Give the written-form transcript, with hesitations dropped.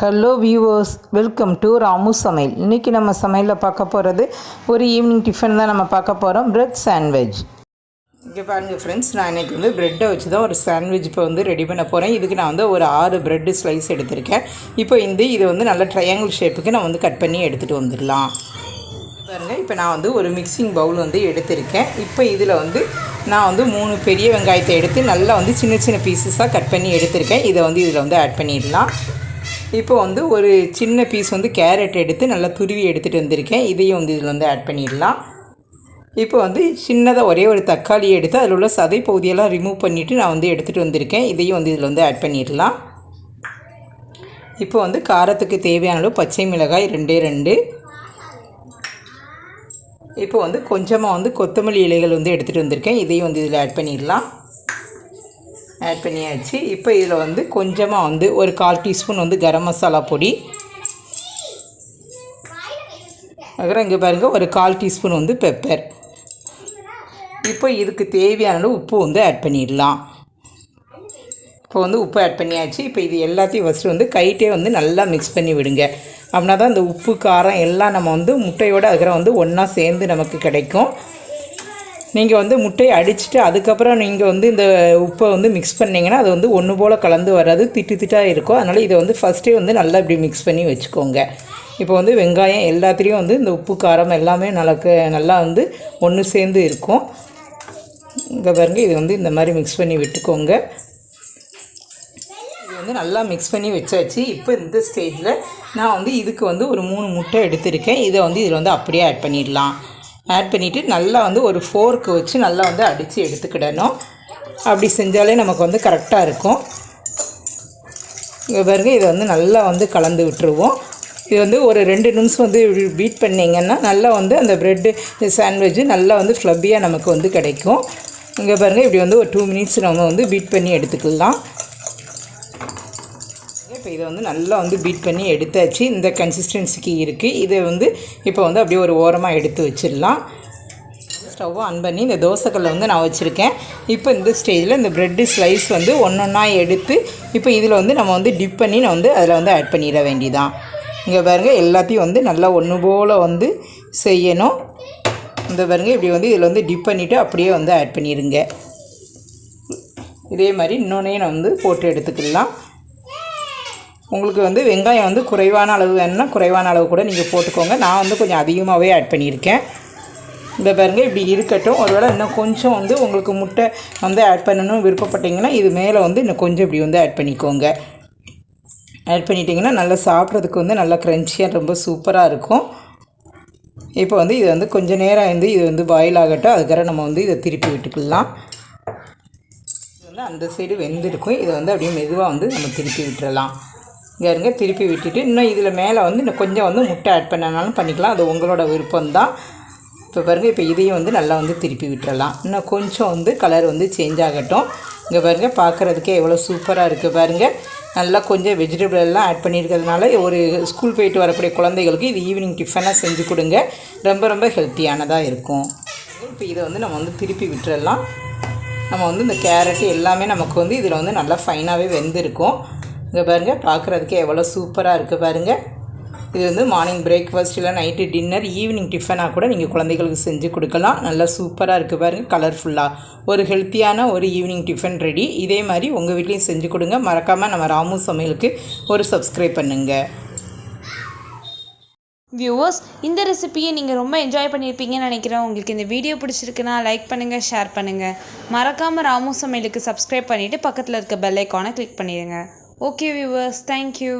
Hello viewers, welcome to Ramu சமையல். இன்றைக்கி நம்ம சமையலில் பார்க்க போகிறது ஒரு ஈவினிங் டிஃபன் தான் நம்ம பார்க்க போகிறோம். Bread sandwich. இங்கே பாருங்கள் ஃப்ரெண்ட்ஸ், நான் இன்றைக்கி வந்து ப்ரெட்டை வச்சு தான் ஒரு சாண்ட்விச் இப்போ வந்து ரெடி பண்ண போகிறேன். இதுக்கு நான் வந்து ஒரு 6 ப்ரெட்டு ஸ்லைஸ் எடுத்திருக்கேன். இப்போ இதை வந்து நல்ல ட்ரையாங்கிள் ஷேப்புக்கு நான் வந்து கட் பண்ணி எடுத்துகிட்டு வந்துடலாம். பாருங்கள், இப்போ நான் வந்து ஒரு மிக்சிங் பவுல் வந்து எடுத்திருக்கேன். இப்போ இதில் வந்து நான் வந்து 3 பெரிய வெங்காயத்தை எடுத்து நல்லா வந்து சின்ன சின்ன பீசஸாக கட் பண்ணி எடுத்திருக்கேன். இதை வந்து இதில் வந்து ஆட் பண்ணிடலாம். இப்போ வந்து ஒரு சின்ன பீஸ் வந்து கேரட் எடுத்து நல்லா துருவி எடுத்துகிட்டு வந்திருக்கேன். இதையும் வந்து இதில் வந்து ஆட் பண்ணிடலாம். இப்போ வந்து சின்னதாக ஒரே ஒரு தக்காளி எடுத்து அதில் உள்ள சதை பகுதியெல்லாம் ரிமூவ் பண்ணிவிட்டு நான் வந்து எடுத்துகிட்டு வந்திருக்கேன். இதையும் வந்து இதில் வந்து ஆட் பண்ணிடலாம். இப்போ வந்து காரத்துக்கு தேவையான அளவு பச்சை மிளகாய் 2. இப்போ வந்து கொஞ்சமாக வந்து கொத்தமல்லி இலைகள் வந்து எடுத்துகிட்டு வந்திருக்கேன். இதையும் வந்து இதில் ஆட் பண்ணிடலாம். ஆட் பண்ணியாச்சு. இப்போ இதில் வந்து கொஞ்சமாக வந்து ஒரு 1/4 டீஸ்பூன் வந்து கரம் மசாலா பொடி. அப்புறம் இங்கே பாருங்கள், ஒரு 1/4 டீஸ்பூன் வந்து பெப்பர். இப்போ இதுக்கு தேவையான உப்பு வந்து ஆட் பண்ணிடலாம். இப்போ வந்து உப்பு ஆட் பண்ணியாச்சு. இப்போ இது எல்லாத்தையும் ஃபஸ்ட்டு வந்து கைட்டே வந்து நல்லா மிக்ஸ் பண்ணி விடுங்க. அப்படின்னா தான் இந்த உப்பு காரம் எல்லாம் நம்ம வந்து முட்டையோடு அதுக்கப்புறம் வந்து ஒன்றா சேர்ந்து நமக்கு கிடைக்கும். நீங்கள் வந்து முட்டையை அடிச்சுட்டு அதுக்கப்புறம் நீங்கள் வந்து இந்த உப்பை வந்து மிக்ஸ் பண்ணிங்கன்னா அது வந்து ஒன்று போல் கலந்து வராது, திட்டாக இருக்கும். அதனால் இதை வந்து ஃபஸ்ட்டே வந்து நல்லா இப்படி மிக்ஸ் பண்ணி வச்சுக்கோங்க. இப்போ வந்து வெங்காயம் எல்லாத்துலேயும் வந்து இந்த உப்பு காரம் எல்லாமே நல்லா வந்து ஒன்று சேர்ந்து இருக்கும். இங்கே பாருங்கள், இது வந்து இந்த மாதிரி மிக்ஸ் பண்ணி விட்டுக்கோங்க. இது வந்து நல்லா மிக்ஸ் பண்ணி வச்சாச்சு. இப்போ இந்த ஸ்டேஜில் நான் வந்து இதுக்கு வந்து ஒரு 3 முட்டை எடுத்திருக்கேன். இதை வந்து இதில் வந்து அப்படியே ஆட் பண்ணிடலாம். ஆட் பண்ணிவிட்டு நல்லா வந்து ஒரு ஃபோர்க்கு வச்சு நல்லா வந்து அடித்து எடுத்துக்கிடணும். அப்படி செஞ்சாலே நமக்கு வந்து கரெக்டாக இருக்கும். இங்கே பாருங்கள், இதை வந்து நல்லா வந்து கலந்து விட்டுருவோம். இது வந்து ஒரு 2 நிமிஷம் வந்து பீட் பண்ணிங்கன்னா நல்லா வந்து அந்த ப்ரெட்டு சாண்ட்விட்சு நல்லா வந்து ஃப்ளப்பியாக நமக்கு வந்து கிடைக்கும். இங்கே பாருங்கள், இப்படி வந்து ஒரு 2 மினிட்ஸ் நம்ம வந்து பீட் பண்ணி எடுத்துக்கலாம். இப்போ இதை வந்து நல்லா வந்து பீட் பண்ணி எடுத்தாச்சு. இந்த கன்சிஸ்டன்சிக்கு இருக்குது. இதை வந்து இப்போ வந்து அப்படியே ஒரு ஓரமாக எடுத்து வச்சிடலாம். ஸ்டவ்வை ஆன் பண்ணி இந்த தோசைக்கல்லை வந்து நான் வச்சுருக்கேன். இப்போ இந்த ஸ்டேஜில் இந்த ப்ரெட்டு ஸ்லைஸ் வந்து ஒன்றா எடுத்து இப்போ இதில் வந்து நம்ம வந்து டிப் பண்ணி நான் வந்து அதில் வந்து ஆட் பண்ணிட வேண்டியதான். இங்கே பாருங்கள், எல்லாத்தையும் வந்து நல்லா ஒன்று போல் வந்து செய்யணும். இந்த பாருங்கள், இப்படி வந்து இதில் வந்து டிப் பண்ணிவிட்டு அப்படியே வந்து ஆட் பண்ணிடுங்க. இதே மாதிரி இன்னொன்னையும் நான் வந்து போட்டு எடுத்துக்கலாம். உங்களுக்கு வந்து வெங்காயம் வந்து குறைவான அளவு வேணுன்னா குறைவான அளவு கூட நீங்கள் போட்டுக்கோங்க. நான் வந்து கொஞ்சம் அதிகமாகவே ஆட் பண்ணியிருக்கேன். இந்த பாருங்கள், இப்படி இருக்கட்டும். ஒருவேளை இன்னும் கொஞ்சம் வந்து உங்களுக்கு முட்டை வந்து ஆட் பண்ணணும்னு விருப்பப்பட்டிங்கன்னா இது மேலே வந்து இன்னும் கொஞ்சம் இப்படி வந்து ஆட் பண்ணிக்கோங்க. ஆட் பண்ணிட்டிங்கன்னா நல்லா சாப்பிட்றதுக்கு வந்து நல்லா க்ரன்ச்சியாக ரொம்ப சூப்பராக இருக்கும். இப்போ வந்து இது வந்து கொஞ்சம் நேரம் வந்து இது வந்து பாயில் ஆகட்டும். அதுக்கப்புறம் நம்ம வந்து இதை திருப்பி விட்டுக்கலாம். இது வந்து அந்த சைடு வெந்திருக்கும். இதை வந்து அப்படியே மெதுவாக வந்து நம்ம திருப்பி விட்டுறலாம். இங்கே திருப்பி விட்டுட்டு இன்னும் இதில் மேலே வந்து இன்னும் கொஞ்சம் வந்து முட்டை ஆட் பண்ணனாலும் பண்ணிக்கலாம். அது உங்களோட விருப்பம்தான். இப்போ பாருங்கள், இப்போ இதையும் வந்து நல்லா வந்து திருப்பி விட்டுறலாம். இன்னும் கொஞ்சம் வந்து கலர் வந்து சேஞ்ச் ஆகட்டும். இங்கே பாருங்கள், பார்க்குறதுக்கே எவ்வளோ சூப்பராக இருக்குது பாருங்கள். நல்லா கொஞ்சம் வெஜிடபிள் எல்லாம் ஆட் பண்ணியிருக்கிறதுனால ஒரு ஸ்கூல் போயிட்டு வரக்கூடிய குழந்தைகளுக்கு இது ஈவினிங் டிஃபனாக செஞ்சு கொடுங்க. ரொம்ப ரொம்ப ஹெல்த்தியானதாக இருக்கும். இப்போ இதை வந்து நம்ம வந்து திருப்பி விட்டுறலாம். நம்ம வந்து இந்த கேரட்டு எல்லாமே நமக்கு வந்து இதில் வந்து நல்லா ஃபைனாகவே வெந்திருக்கும். இங்கே பாருங்கள், பார்க்குறதுக்கே எவ்வளோ சூப்பராக இருக்குது பாருங்கள். இது வந்து மார்னிங் பிரேக்ஃபாஸ்ட் இல்லை நைட்டு டின்னர் ஈவினிங் டிஃபனாக கூட நீங்கள் குழந்தைகளுக்கு செஞ்சு கொடுக்கலாம். நல்லா சூப்பராக இருக்குது பாருங்கள், கலர்ஃபுல்லாக ஒரு ஹெல்த்தியான ஒரு ஈவினிங் டிஃபன் ரெடி. இதே மாதிரி உங்கள் வீட்லேயும் செஞ்சு கொடுங்க. மறக்காமல் நம்ம ராமு சமையலுக்கு ஒரு சப்ஸ்கிரைப் பண்ணுங்கள். வியூவர்ஸ், இந்த ரெசிபியை நீங்கள் ரொம்ப என்ஜாய் பண்ணியிருப்பீங்கன்னு நினைக்கிறேன். உங்களுக்கு இந்த வீடியோ பிடிச்சிருக்குன்னா லைக் பண்ணுங்கள், ஷேர் பண்ணுங்கள். மறக்காமல் ராமு சமையலுக்கு சப்ஸ்கிரைப் பண்ணிவிட்டு பக்கத்தில் இருக்க பெல் ஐக்கானை கிளிக் பண்ணிடுங்க. Okay viewers, thank you.